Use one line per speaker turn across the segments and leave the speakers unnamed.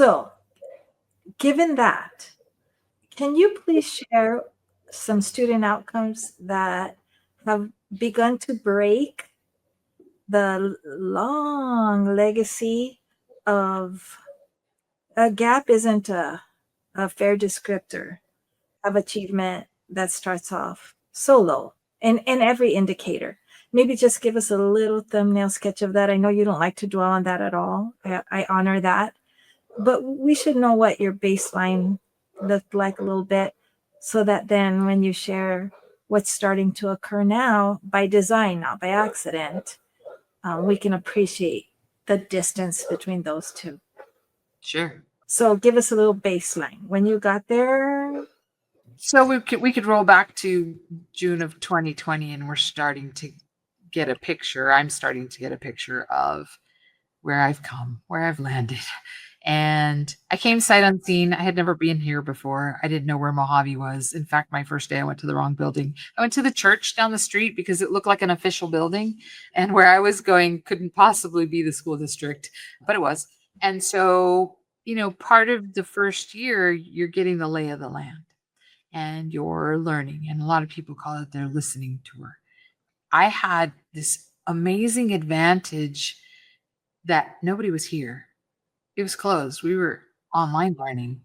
So, given that, can you please share some student outcomes that have begun to break the long legacy of a gap isn't a fair descriptor of achievement that starts off so low in every indicator? Maybe just give us a little thumbnail sketch of that. I know you don't like to dwell on that at all. I honor that. But we should know what your baseline looked like a little bit so that then when you share what's starting to occur now by design, not by accident, we can appreciate the distance between those two.
Sure.
So give us a little baseline. When you got there,
So we could roll back to June of 2020, and we're starting to get a picture. I'm starting to get a picture of where I've come, where I've landed. And I came sight unseen. I had never been here before. I didn't know where Mojave was. In fact, my first day, I went to the wrong building. I went to the church down the street because it looked like an official building. And where I was going couldn't possibly be the school district, but it was. And so, part of the first year, you're getting the lay of the land and you're learning. And a lot of people call it their listening tour. I had this amazing advantage that nobody was here. It was closed. We were online learning.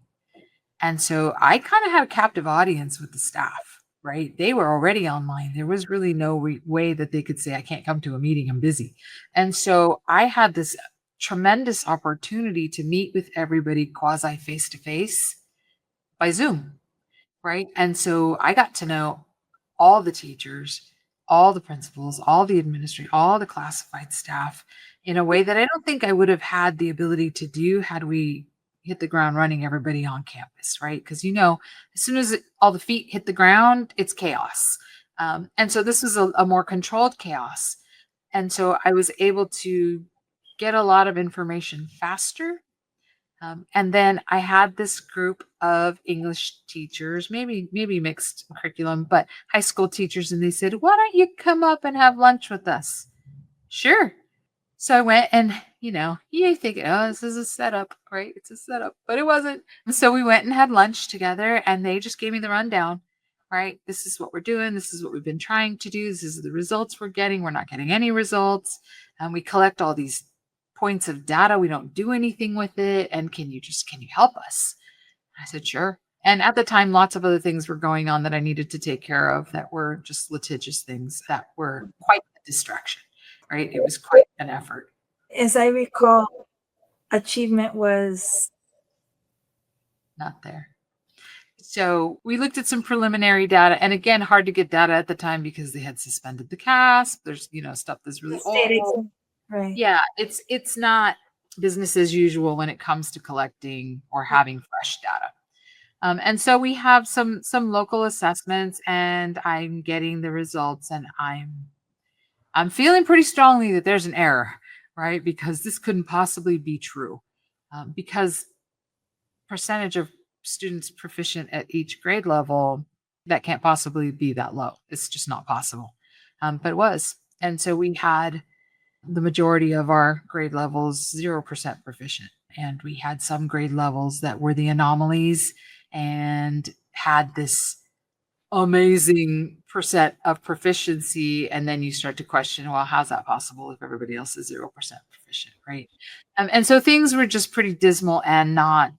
And so I kind of had a captive audience with the staff, right? They were already online. There was really no way that they could say, I can't come to a meeting, I'm busy. And so I had this tremendous opportunity to meet with everybody quasi face to face by Zoom, right? And so I got to know all the teachers, all the principals, all the administrators, all the classified staff in a way that I don't think I would have had the ability to do had we hit the ground running everybody on campus, right? Because, as soon as all the feet hit the ground, it's chaos. And so this was a more controlled chaos. And so I was able to get a lot of information faster. And then I had this group of English teachers, maybe mixed curriculum, but high school teachers, and they said, why don't you come up and have lunch with us? Sure. So I went and, you think, oh, this is a setup, right? It's a setup, but it wasn't. And so we went and had lunch together and they just gave me the rundown, right? This is what we're doing. This is what we've been trying to do. This is the results we're getting. We're not getting any results. And we collect all these points of data. We don't do anything with it. And can you help us? I said, sure. And at the time, lots of other things were going on that I needed to take care of that were just litigious things that were quite a distraction, right? It was quite an effort.
as I recall, achievement was
not there. So we looked at some preliminary data, and again, hard to get data at the time because they had suspended the CASP. There's, stuff that's really old.
Right.
Yeah, it's not business as usual when it comes to collecting or having fresh data. And so we have some local assessments, and I'm getting the results, and I'm feeling pretty strongly that there's an error, right? Because this couldn't possibly be true, because percentage of students proficient at each grade level, that can't possibly be that low. It's just not possible. But it was. And so we had the majority of our grade levels 0% proficient. And we had some grade levels that were the anomalies and had this amazing percent of proficiency. And then you start to question, well, how's that possible if everybody else is 0% proficient, right? And so things were just pretty dismal and not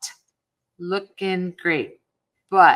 looking great. But